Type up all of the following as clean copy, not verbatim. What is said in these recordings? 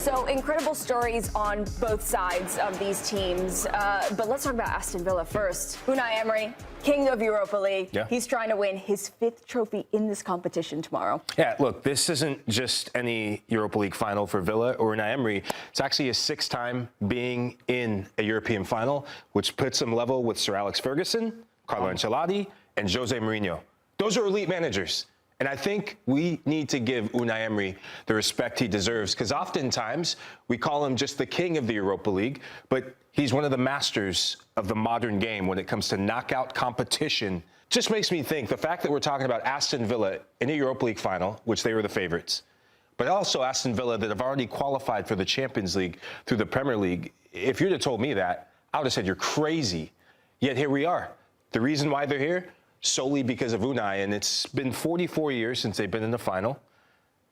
So incredible stories on both sides of these teams, but let's talk about Aston Villa first. Unai Emery, king of Europa League. Yeah. He's trying to win his 5th trophy in this competition tomorrow. Yeah, look, this isn't just any Europa League final for Villa or Unai Emery. It's actually his 6th time being in a European final, which puts him level with Sir Alex Ferguson, Carlo Ancelotti, and Jose Mourinho. Those are elite managers. And I think we need to give Unai Emery the respect he deserves, because oftentimes we call him just the king of the Europa League, but he's one of the masters of the modern game when it comes to knockout competition. Just makes me think the fact that we're talking about Aston Villa in a Europa League final, which they were the favorites, but also Aston Villa that have already qualified for the Champions League through the Premier League. If you'd have told me that, I would have said you're crazy. Yet here we are. The reason why they're here? Solely because of Unai, and it's been 44 years since they've been in the final.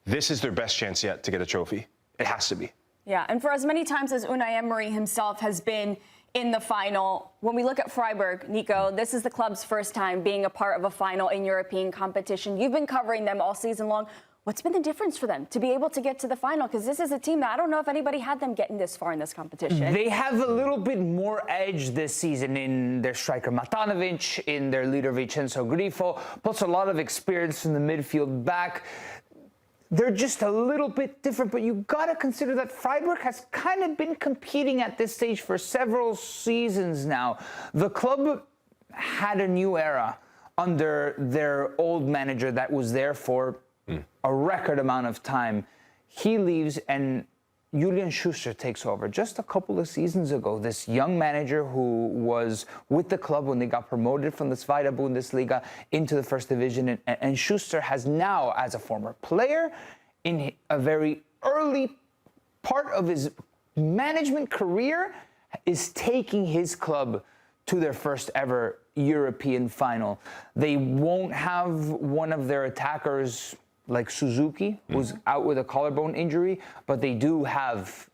This is their best chance yet to get a trophy. It has to be. Yeah, and for as many times as Unai Emery himself has been in the final, when we look at Freiburg, Nico, this is the club's first time being a part of a final in European competition. You've been covering them all season long. What's been the difference for them to be able to get to the final? Because this is a team that I don't know if anybody had them getting this far in this competition. They have a little bit more edge this season in their striker Matanovic, in their leader Vincenzo Grifo, plus a lot of experience in the midfield back. They're just a little bit different, but you got to consider that Freiburg has kind of been competing at this stage for several seasons now. The club had a new era under their old manager that was there for a record amount of time. He leaves and Julian Schuster takes over just a couple of seasons ago. This young manager who was with the club when they got promoted from the Zweite Bundesliga into the first division. And Schuster has now, as a former player, in a very early part of his management career, is taking his club to their first ever European final. They won't have one of their attackers like Suzuki, who's out with a collarbone injury, but they do have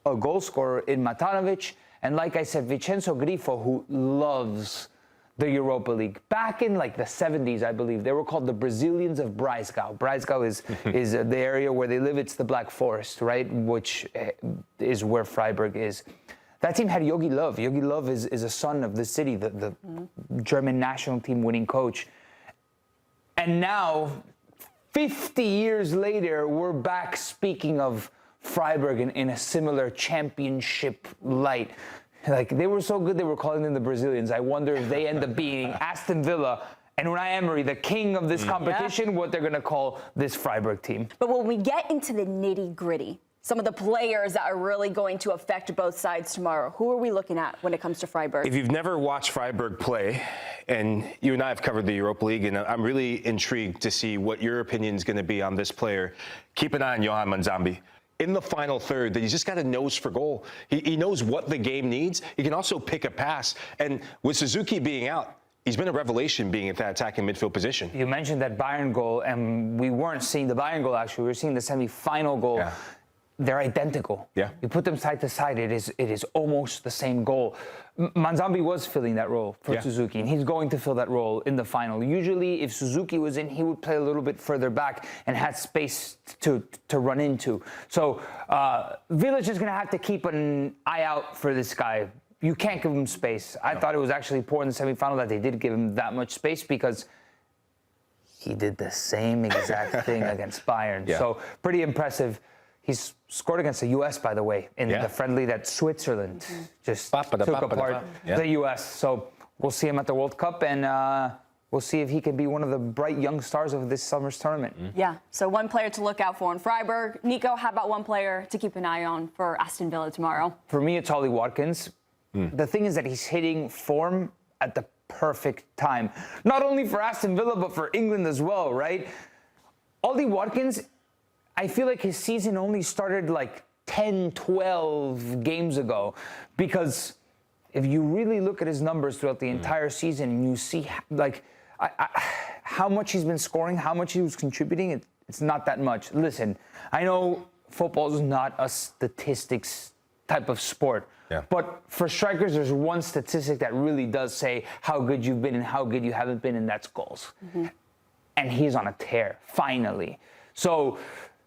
a goal scorer in Matanovic. And like I said, Vincenzo Grifo, who loves the Europa League. Back in like the 70s, I believe, they were called the Brazilians of Breisgau. Breisgau is the area where they live. It's the Black Forest, right? Which is where Freiburg is. That team had Jogi Löw. Jogi Löw is a son of the city, the German national team winning coach. And now, 50 years later, we're back speaking of Freiburg in a similar championship light. Like, they were so good, they were calling them the Brazilians. I wonder if they end up being Aston Villa and Unai Emery, the king of this competition, what they're going to call this Freiburg team. But when we get into the nitty-gritty, some of the players that are really going to affect both sides tomorrow, who are we looking at when it comes to Freiburg? If you've never watched Freiburg play, and you and I have covered the Europa League, and I'm really intrigued to see what your opinion is going to be on this player. Keep an eye on Johan Manzambi. In the final third, that he's just got a nose for goal. He knows what the game needs. He can also pick a pass. And with Suzuki being out, he's been a revelation being at that attacking midfield position. You mentioned that Bayern goal, and we weren't seeing the Bayern goal, actually. We were seeing the semi-final goal. Yeah. They're identical. Yeah. You put them side to side, it is almost the same goal. Manzambi was filling that role for Suzuki, and he's going to fill that role in the final. Usually, if Suzuki was in, he would play a little bit further back and had space to run into. So Villa's just going to have to keep an eye out for this guy. You can't give him space. I thought it was actually poor in the semifinal that they did give him that much space, because he did the same exact thing against Bayern. Yeah. So pretty impressive. He's scored against the U.S., by the way, in the friendly that Switzerland just took apart the U.S. So we'll see him at the World Cup, and we'll see if he can be one of the bright young stars of this summer's tournament. Yeah, so one player to look out for in Freiburg. Nico, how about one player to keep an eye on for Aston Villa tomorrow? For me, it's Ollie Watkins. The thing is that he's hitting form at the perfect time. Not only for Aston Villa, but for England as well, right? Ollie Watkins, I feel like his season only started like 10, 12 games ago, because if you really look at his numbers throughout the entire season, and you see like how much he's been scoring, how much he was contributing, it's not that much. Listen, I know football is not a statistics type of sport, but for strikers, there's one statistic that really does say how good you've been and how good you haven't been, and that's goals. And he's on a tear, finally. So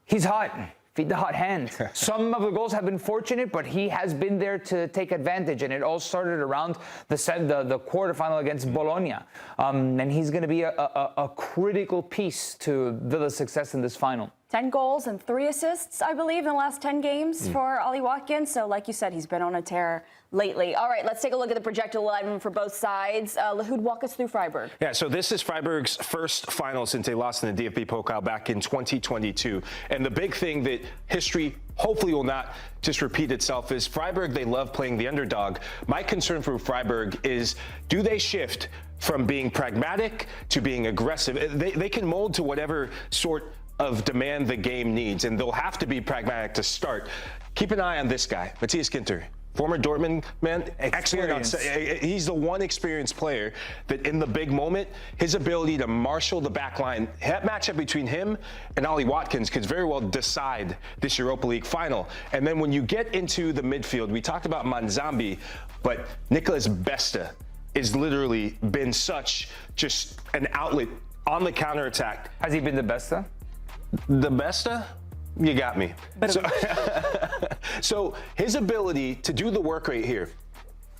he's hot. feed the hot hand. Some of the goals have been fortunate, but he has been there to take advantage, and it all started around the quarterfinal against Bologna. And he's going to be a critical piece to Villa's success in this final. 10 goals and 3 assists, I believe, in the last 10 games for Ollie Watkins. So, like you said, he's been on a tear lately. All right, let's take a look at the projected 11 for both sides. Lahoud, walk us through Freiburg. Yeah, so this is Freiburg's first final since they lost in the DFB Pokal back in 2022. And the big thing that history hopefully will not just repeat itself is Freiburg, they love playing the underdog. My concern for Freiburg is, do they shift from being pragmatic to being aggressive? They can mold to whatever sort of demand the game needs, and they'll have to be pragmatic to start. Keep an eye on this guy, Nico Cantor. Former Dortmund man, excellent. He's the one experienced player that in the big moment, his ability to marshal the back line, that matchup between him and Ollie Watkins could very well decide this Europa League final. And then when you get into the midfield, we talked about Manzambi, but Nicolas Besta has literally been such just an outlet on the counterattack. Has he been the Besta? The Besta? You got me. So his ability to do the work right here,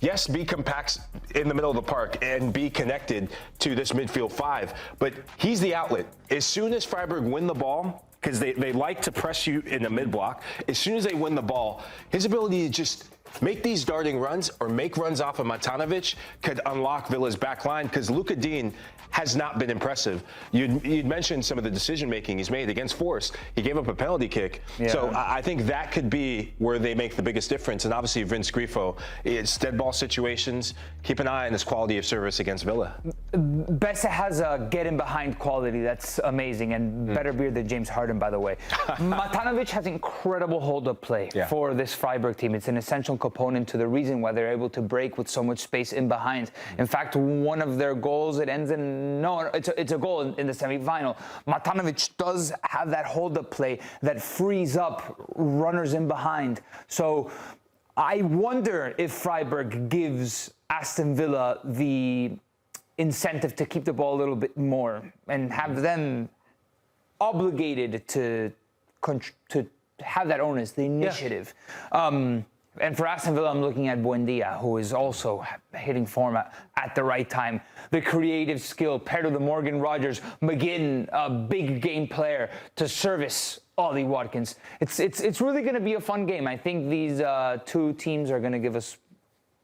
yes, be compact in the middle of the park and be connected to this midfield 5, but he's the outlet. As soon as Freiburg win the ball, because they like to press you in the mid-block, as soon as they win the ball, his ability to just make these darting runs or make runs off of Matanovic could unlock Villa's back line, because Luka Dean has not been impressive. You'd mentioned some of the decision-making he's made against Force. He gave up a penalty kick. Yeah. So I think that could be where they make the biggest difference. And obviously, Vince Grifo, it's dead ball situations. Keep an eye on his quality of service against Villa. Bessa has a get-in-behind quality that's amazing, and better beard than James Harden, by the way. Matanovic has incredible hold-up play for this Freiburg team. It's an essential component to the reason why they're able to break with so much space in behind. In fact, one of their goals, it ends in it's a goal in the semi-final. Matanovic does have that hold-up play that frees up runners in behind. So I wonder if Freiburg gives Aston Villa the incentive to keep the ball a little bit more and have them obligated to have that onus, the initiative. And for Aston Villa, I'm looking at Buendia, who is also hitting form at the right time. The creative skill paired with the Morgan Rogers, McGinn, a big game player to service Ollie Watkins. It's really going to be a fun game. I think these two teams are going to give us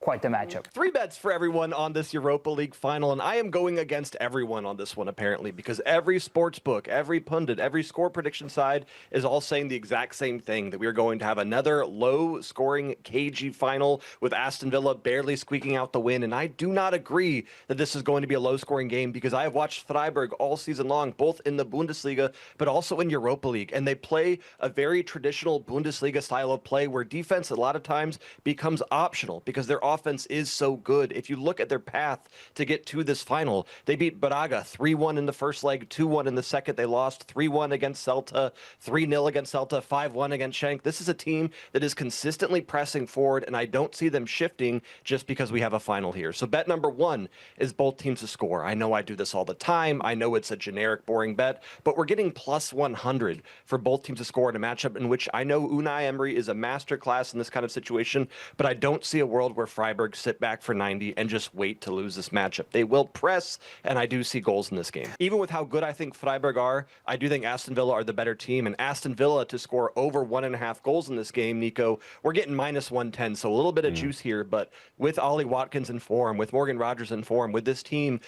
quite the matchup. 3 bets for everyone on this Europa League final, and I am going against everyone on this one, apparently, because every sports book, every pundit, every score prediction side is all saying the exact same thing, that we are going to have another low-scoring, cagey final with Aston Villa barely squeaking out the win, and I do not agree that this is going to be a low-scoring game, because I have watched Freiburg all season long, both in the Bundesliga, but also in Europa League, and they play a very traditional Bundesliga style of play where defense a lot of times becomes optional, because their offense is so good. If you look at their path to get to this final, they beat Braga 3-1 in the first leg, 2-1 in the second. They lost 3-1 against Celta, 3-0 against Celta, 5-1 against Schenk. This is a team that is consistently pressing forward, and I don't see them shifting just because we have a final here. So bet number 1 is both teams to score. I know I do this all the time. I know it's a generic, boring bet, but we're getting plus 100 for both teams to score in a matchup in which I know Unai Emery is a masterclass in this kind of situation, but I don't see a world where Freiburg sit back for 90 and just wait to lose this matchup. They will press, and I do see goals in this game. Even with how good I think Freiburg are, I do think Aston Villa are the better team, and Aston Villa to score over 1.5 goals in this game, Nico, we're getting minus 110, so a little bit of juice here, but with Ollie Watkins in form, with Morgan Rogers in form, with this team,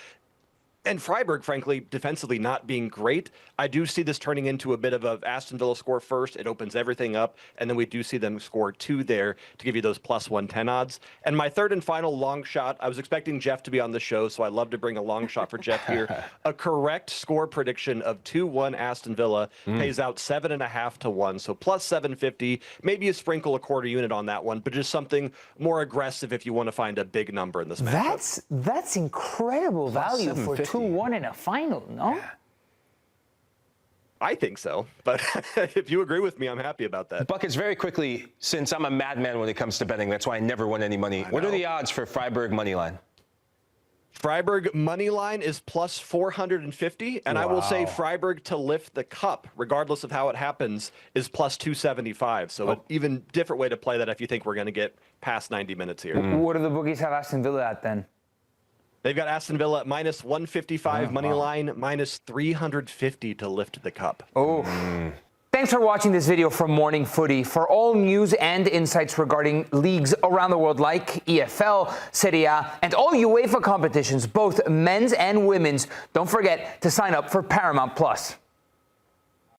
and Freiburg, frankly, defensively not being great, I do see this turning into a bit of a Aston Villa score first. It opens everything up, and then we do see them score 2 there to give you those plus 110 odds. And my third and final long shot, I was expecting Jeff to be on the show, so I love to bring a long shot for Jeff here. A correct score prediction of 2-1 Aston Villa pays out 7.5 to 1, so plus 750. Maybe you sprinkle a quarter unit on that one, but just something more aggressive if you want to find a big number in this matchup. That's incredible value for 2-1 in a final, no? I think so, but if you agree with me, I'm happy about that. Buckets, very quickly, since I'm a madman when it comes to betting, that's why I never won any money. What are the odds for Freiburg money line? Freiburg money line is plus 450, and I will say Freiburg to lift the cup, regardless of how it happens, is plus 275. So an even different way to play that if you think we're going to get past 90 minutes here. What do the bookies have Aston Villa at then? They've got Aston Villa at minus 155 money line, minus 350 to lift the cup. Thanks for watching this video from Morning Footy. For all news and insights regarding leagues around the world like EFL, Serie A, and all UEFA competitions, both men's and women's, don't forget to sign up for Paramount+.